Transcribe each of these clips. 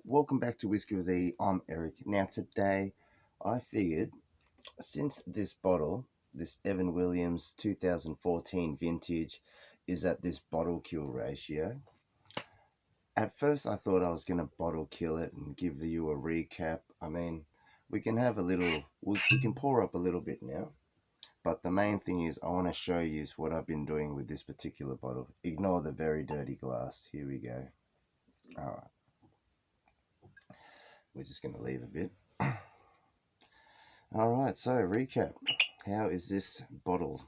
Welcome back to Whisk with E. I'm Eric. Now today, I figured since this bottle, this Evan Williams 2014 vintage, is at this bottle kill ratio. At first, I thought I was gonna bottle kill it and give you a recap. I mean, we can have a little, we can pour up a little bit now. But the main thing is, I want to show you what I've been doing with this particular bottle. Ignore the very dirty glass. Here we go. All right, we're just gonna leave a bit. Alright, so recap. How is this bottle?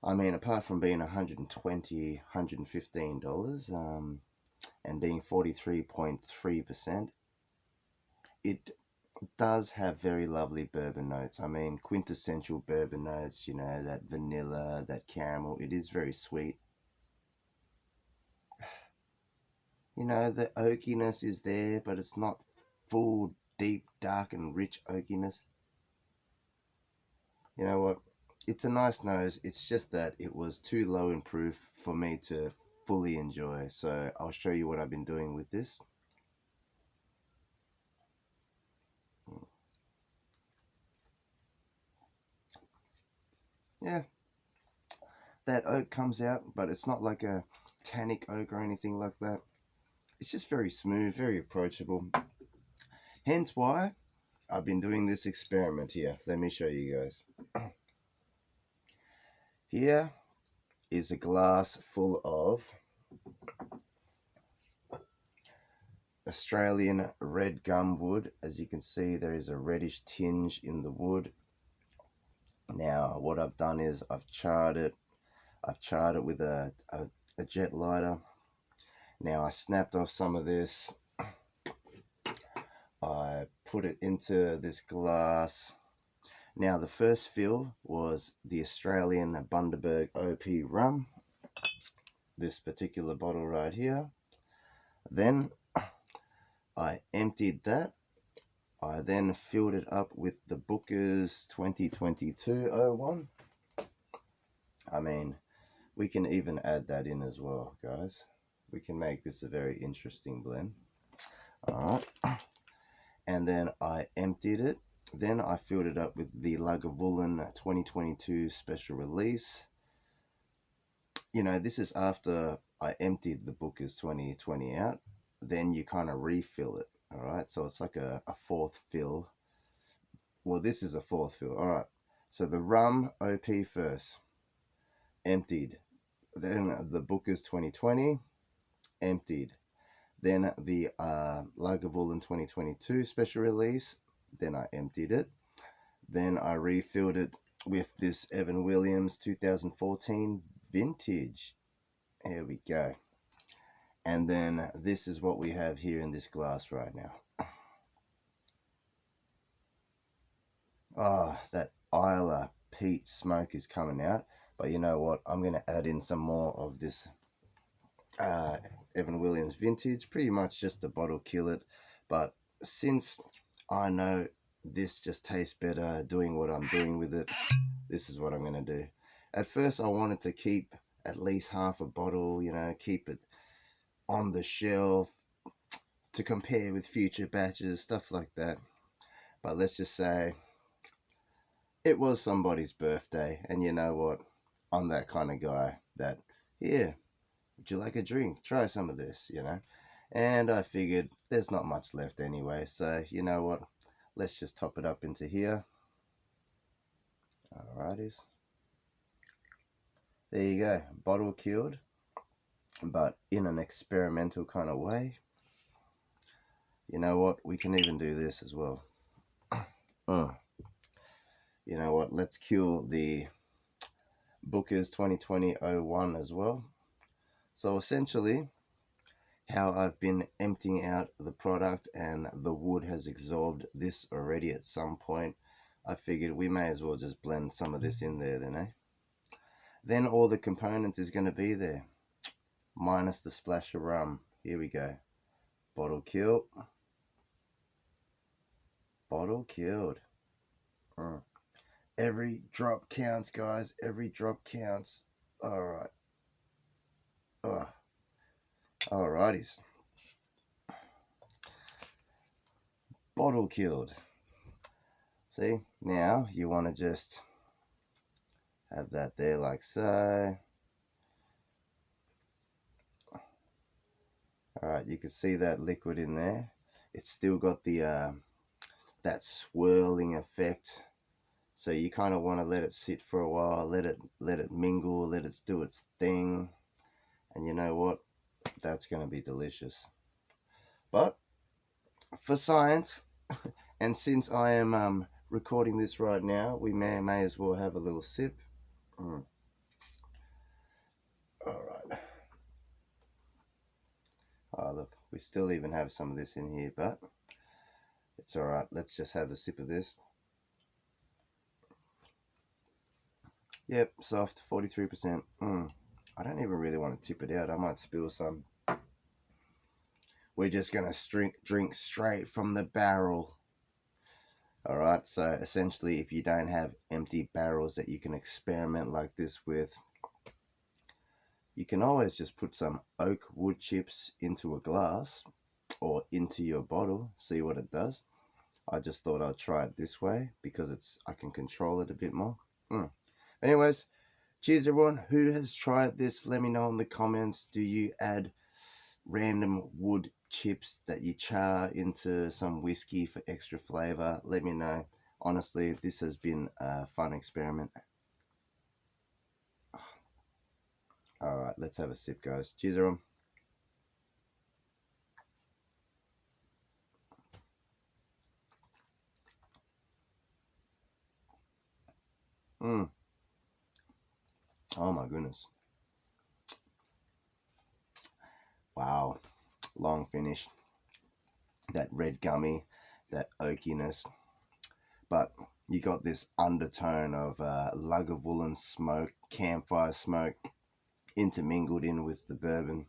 I mean, apart from being $120, $115 and being 43.3%, it does have very lovely bourbon notes. I mean, quintessential bourbon notes, you know, that vanilla, that caramel. It is very sweet. You know, the oakiness is there, but it's not full, deep, dark, and rich oakiness. You know what? It's a nice nose. It's just that it was too low in proof for me to fully enjoy. So I'll show you what I've been doing with this. Yeah, that oak comes out, but it's not like a tannic oak or anything like that. It's just very smooth, very approachable. Hence why I've been doing this experiment here. Let me show you guys. Here is a glass full of Australian red gum wood. As you can see, there is a reddish tinge in the wood. Now, what I've done is I've charred it. I've charred it with a jet lighter. Now, I snapped off some of this. I put it into this glass. Now, the first fill was the Australian Bundaberg OP rum. This particular bottle right here. Then I emptied that. I then filled it up with the Booker's 2022-01. I mean, we can even add that in as well, guys. We can make this a very interesting blend. Alright. And then I emptied it. Then I filled it up with the Lagavulin 2022 special release. You know, this is after I emptied the Booker's 2020 out. Then you kind of refill it. Alright, so it's like a fourth fill. Well, this is a fourth fill. Alright, so the rum OP first, emptied. Then the Booker's 2020, emptied. Then the Lagavulin 2022 special release, then I emptied it. Then I refilled it with this Evan Williams 2014 vintage. Here we go. And then this is what we have here in this glass right now. Ah, that Isla peat smoke is coming out. But you know what? I'm going to add in some more of this Evan Williams vintage. Pretty much just to bottle kill it. But since I know this just tastes better doing what I'm doing with it, this is what I'm going to do. At first, I wanted to keep at least half a bottle, you know, keep it on the shelf to compare with future batches, stuff like that. But let's just say it was somebody's birthday, and you know what? I'm that kind of guy that, here, would you like a drink? Try some of this, you know? And I figured there's not much left anyway, so you know what? Let's just top it up into here. Alrighties. There you go, bottle killed, but in an experimental kind of way. You know what? We can even do this as well. You know what? Let's kill the Booker's 2020-01 as well. So essentially, how I've been emptying out the product and the wood has absorbed this already at some point, I figured we may as well just blend some of this in there then, eh? Then all the components is going to be there, minus the splash of rum. Here we go. Bottle kill. Bottle killed. Every drop counts, guys. Every drop counts. Alright. Alrighties. bottle killed. See, now you want to just have that there like so. Alright, you can see that liquid in there. It's still got the that swirling effect. So you kind of want to let it sit for a while, let it mingle, let it do its thing. And you know what? That's going to be delicious. But for science, and since I am recording this right now, we may as well have a little sip. All right. Oh, look, we still even have some of this in here, but it's all right. Let's just have a sip of this. Yep, soft, 43%. I don't even really want to tip it out. I might spill some. We're just going to drink straight from the barrel. All right, so essentially, if you don't have empty barrels that you can experiment like this with, you can always just put some oak wood chips into a glass or into your bottle, see what it does. I just thought I'd try it this way because I can control it a bit more. Anyways, cheers everyone. Who has tried this? Let me know in the comments. Do you add random wood chips that you char into some whiskey for extra flavor? Let me know. Honestly, this has been a fun experiment. All right, let's have a sip, guys. Cheers everyone. Oh my goodness. Wow. Long finish. That red gummy, that oakiness. But you got this undertone of Lagavulin smoke, campfire smoke, intermingled in with the bourbon.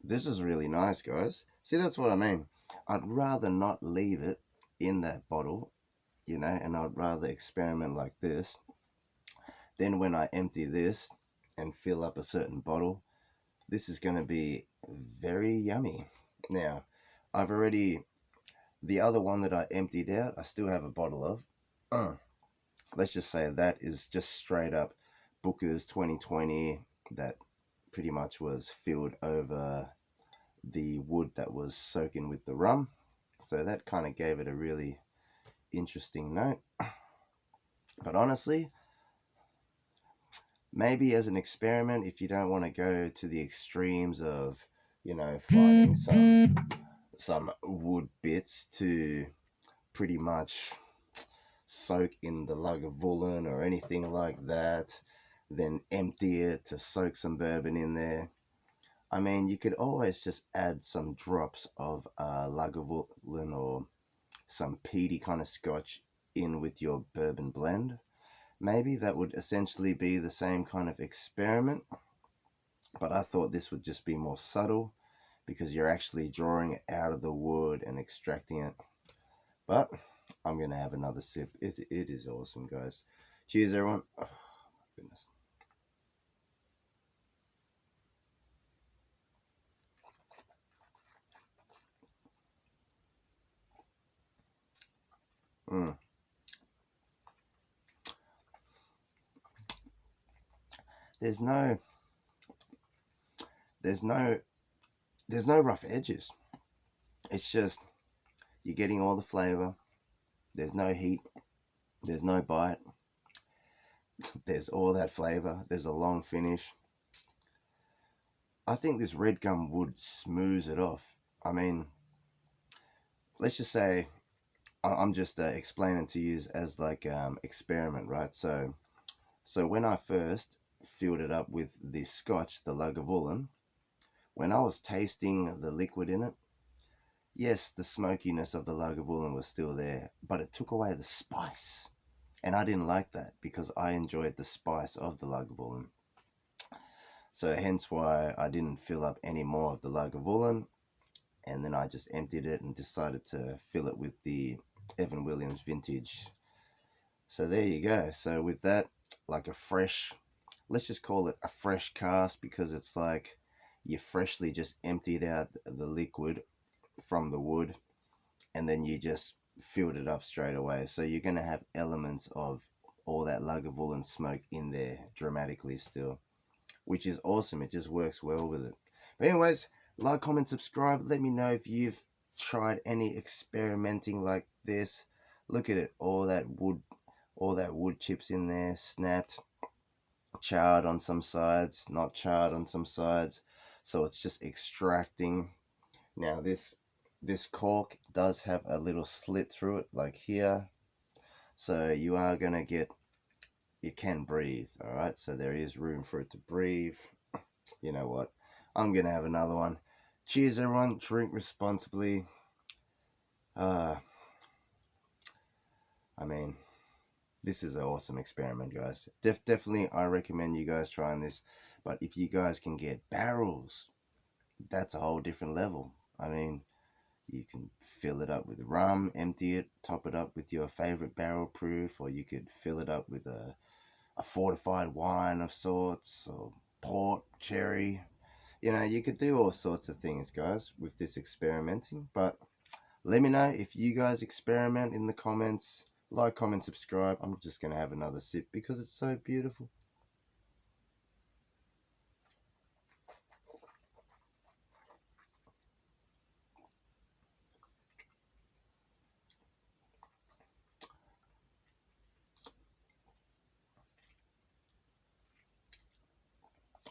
This is really nice, guys. See, that's what I mean. I'd rather not leave it in that bottle, you know, and I'd rather experiment like this. Then when I empty this and fill up a certain bottle, this is going to be very yummy. Now, the other one that I emptied out, I still have a bottle of. Let's just say that is just straight up Booker's 2020 that pretty much was filled over the wood that was soaking with the rum. So that kind of gave it a really interesting note. But honestly, maybe as an experiment, if you don't want to go to the extremes of, you know, finding some wood bits to pretty much soak in the Lagavulin or anything like that, then empty it to soak some bourbon in there. I mean, you could always just add some drops of Lagavulin or some peaty kind of scotch in with your bourbon blend. Maybe that would essentially be the same kind of experiment, but I thought this would just be more subtle because you're actually drawing it out of the wood and extracting it. But I'm going to have another sip. It is awesome, guys. Cheers, everyone. Oh, my goodness. There's no there's no there's no rough edges. It's just you're getting all the flavor. There's no heat. There's no bite. There's all that flavor. There's a long finish. I think this red gum would smooth it off. I mean, let's just say I'm just explaining to you as like experiment, right? So when I first filled it up with the scotch, the Lagavulin, when I was tasting the liquid in it, yes, the smokiness of the Lagavulin was still there, but it took away the spice. And I didn't like that because I enjoyed the spice of the Lagavulin. So hence why I didn't fill up any more of the Lagavulin. And then I just emptied it and decided to fill it with the Evan Williams vintage. So there you go. So with that, like a fresh, let's just call it a fresh cast because it's like you freshly just emptied out the liquid from the wood, and then you just filled it up straight away. So you're going to have elements of all that Lagavulin smoke in there dramatically still, which is awesome. It just works well with it. But anyways, like, comment, subscribe. Let me know if you've tried any experimenting like this. Look at it, all that wood chips in there, snapped, charred on some sides, not charred on some sides. So it's just extracting. Now this cork does have a little slit through it, like here. So you are gonna get, it can breathe, alright? So there is room for it to breathe. You know what? I'm gonna have another one. Cheers everyone, drink responsibly. I mean, this is an awesome experiment, guys. Definitely, I recommend you guys trying this. But if you guys can get barrels, that's a whole different level. I mean, you can fill it up with rum, empty it, top it up with your favorite barrel proof, or you could fill it up with a fortified wine of sorts, or port, cherry. You know, you could do all sorts of things, guys, with this experimenting. But let me know if you guys experiment in the comments. Like, comment, subscribe. I'm just going to have another sip because it's so beautiful.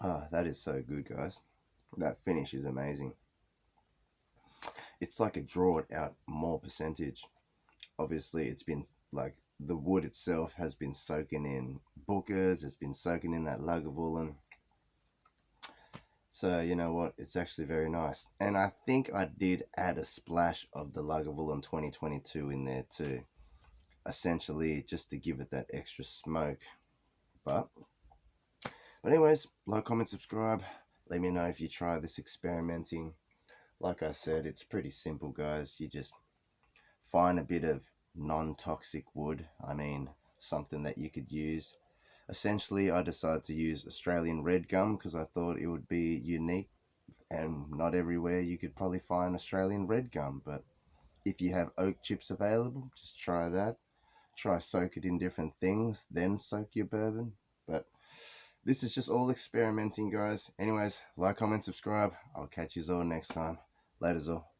Ah, that is so good, guys. That finish is amazing. It's like a draw it out more percentage. Obviously, it's been like the wood itself has been soaking in Bookers, it's been soaking in that Lagavulin. So you know what, it's actually very nice. And I think I did add a splash of the Lagavulin 2022 in there too, essentially just to give it that extra smoke. But anyways, like, comment, subscribe. Let me know if you try this experimenting. Like I said, it's pretty simple, guys. You just find a bit of non-toxic wood. I mean, something that you could use. Essentially, I decided to use Australian red gum because I thought it would be unique, and not everywhere you could probably find Australian red gum. But if you have oak chips available, just try that. Try soak it in different things, then soak your bourbon. But this is just all experimenting, guys. Anyways, like, comment, subscribe. I'll catch you all next time. Later, all.